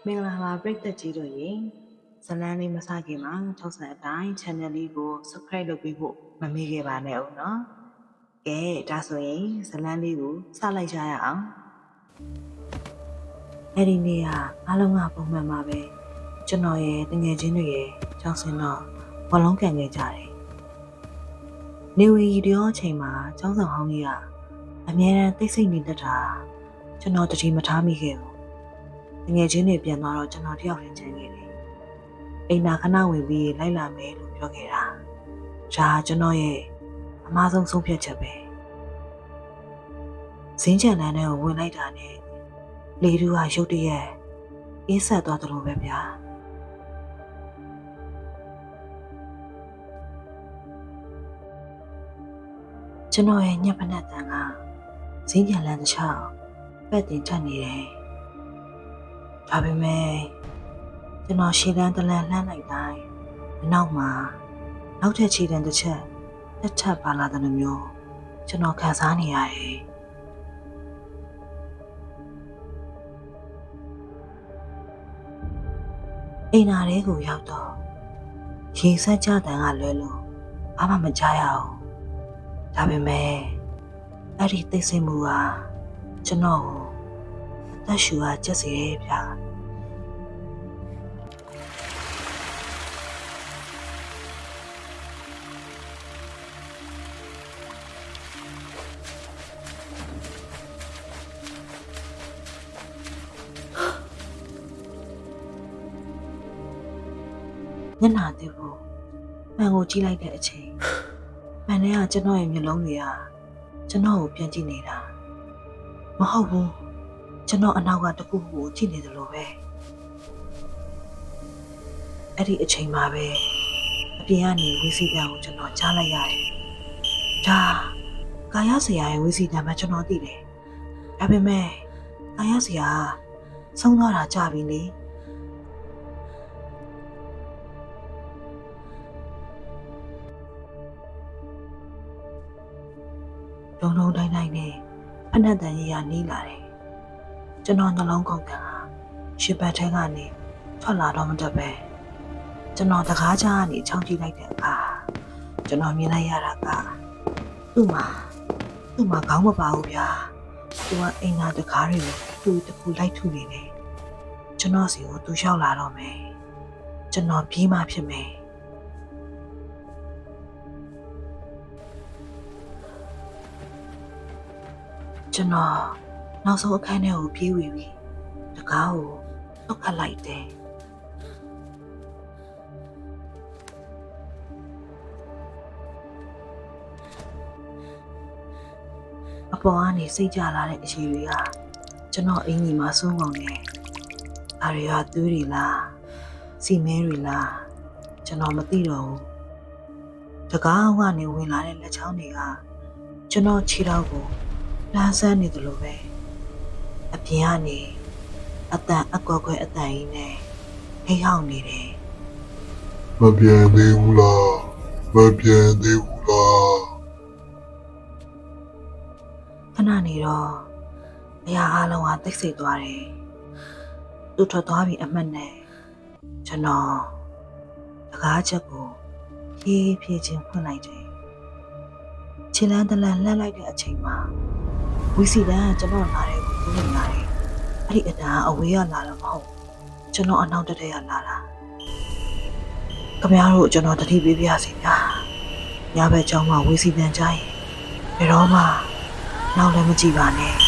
မင်္ဂလာပါပရိသတ်ကြီးတို့ရေဇလန်းလေးမစခင်မှာထောက်ဆန်အတိုင်း channel လေးကို subscribe လုပ်ပေးဖို့မမေ့ခဲ့ပါနဲ့ဦးနော်ကဲဒါဆိုရင်ဇလန်းလေးကိုစလိုက်ကြရအောင်အဲ့ဒီနေ့ကအားလုံးကပုံမှန်ပါပဲကျွန်တော်ရဲ့တငယ်ချင်းတွေရဲ့ကြောင်းစင်တော့ဘောလုံးကန်ခဲ့ကြတယ်နေဝီရီရောအချိန်မှာကျောင်းဆောင်ဟောင်းကြီးကအမြဲတမ်းသိစိတ်နေတတ်တာကျွန်တော်တတိမထားမိခဲ့ဘူးတငယ်ချင်းတွေပြန်သွားတော့ကျွန်တော်တယောက်ရင်ချင်ခဲ့တယ်အိမ်နာခဏဝင်ပြီးလိုက်လာမယ်လို့ပြောခဲ့တာဒါကျွန်တော်ရဲ့အမားဆုံးဆုံးဖြတ်ချက်ပဲဇင်းချန်လန်းထဲကိုဝင်လိုက်တာနဲ့လေတူကရုတ်တရက်အေးဆက်သွားတယ်လို့ပဲဗျာကျွန်တော်ရဲ့ညက်ဖက်နဲ့တန်ကဇင်းချန်လန်းတစ်ချောင်းပက်တင်ထက်နေတယ်ဒါပေမဲ့ကျွန်တော်ရှည်တန်းတလန်လှမ်းလိုက်တိုင်းနောက်မှာနောက်ထပ်ခြေတန်းတစ်ချက်တက်ထပ်ပါလာတဲ့မျိုးကျွန်တော်ခံစားနေရတယ်အိမ်နာလေးကိုရောက်တော့ရေစက်ကြတန်းကလွဲလို့ဘာမှမကြားရအောင်ဒါပေမဲ့အဲ့ဒီသိစိတ်မှုကကျွန်တော်ကိုအသက်ရှူအားကျက်စေရဲ့ဗျာညနာသေးဘူးမှန်ကိုကြည့်လိုက်တဲ့အချိန်မှန်တဲ့ကကျွန်တော်ရဲ့မျက်လုံးတွေကကျွန်တော်ကိုပြန်ကြည့်နေတာမဟုတ်ဘူးကျွန်တော်အနောက်ကတခုခုကိုကြည့်နေတယ်လို့ပဲအဲ့ဒီအချိန်မှာပဲအပြင်ကနေဝီစီတန်ကိုကျွန်တော်ကြားလိုက်ရတယ်ဒါကာယဆရာရဲ့ဝီစီတန်မှကျွန်တော်သိတယ်ဒါပေမဲ့ကာယဆရာဆုံးသွားတာကြာပြီလေလုံးလုံးတိုင်းတိုင်းနဲ့ဖက်နှက်တန်ကြီးရနီးလာတယ်ကျွန်တော်နှလုံးကုန်တန်ဟာရှစ်ပတ်ထဲကနေထွက်လာတော့မတတ်ပဲကျွန်တော်တကားကြားကနေချောင်းကြည့်လိုက်တဲ့အခါကျွန်တော်မြင်လိုက်ရတာကသူ့မှာခေါင်းမပါဘူးဗျာသူကအိမ်သာတကားတွေကိုသူ့တခုလိုက်ထုနေတယ်ကျွန်တော်စီကိုသူလျှောက်လာတော့မယ်ကျွန်တော်ပြေးမှဖြစ်မယ်ကျွန်တော်နောက်ဆုံးအခန်းထဲကိုပြေးဝင်ပြီးတကားကိုတုတ်ခတ်လိုက်တယ်အပေါ်ကနေစိတ်ကြလာတဲ့အရေးတွေကကျွန်တော်အင်ကြီးမှာဆုံးကုန်တယ်။ဒါတွေကသွေးတွေလားစီမဲတွေလားကျွန်တော်မသိတော့ဘူး။တကားကနေဝင်လာတဲ့လက်ချောင်းတွေကကျွန်တော်ခြေထောက်ကိုလှမ်းဆန်းနေတယ်လို့ပဲအပြင်ကနေအတန်အကွက်ခွဲအတန်ကြီးနဲ့ဟိဟောင်းနေတယ်မပြန်သေးဘူးလားမပြန်သေးဘူးလားခဏနေတော့အရာအလုံးကတိတ်ဆိတ်သွားတယ်သူထွက်သွားပြီးအမှတ်နဲ့ကျွန်တော်တကားချက်ကိုဖြည်းဖြည်းချင်းဖွင့်လိုက်တယ်ခြေလန်းတလန်လှမ်းလိုက်တဲ့အချိန်မှာဝီစီတန်းကကျွန်တော်နားထဲကိုကူးနေလာတယ်။အဲ့ဒီအတန်ကအဝေးကလာတော့မဟုတ်ကျွန်တော်အနောက်တက်ရလာတာ။ခင်ဗျားတို့ကျွန်တော်တတိပေးပြစီဗျာ။ညဘက်ကျောင်းမှာဝီစီတန်းကြရင်ဘယ်တော့မှနောက်လည်းမကြည့်ပါနဲ့။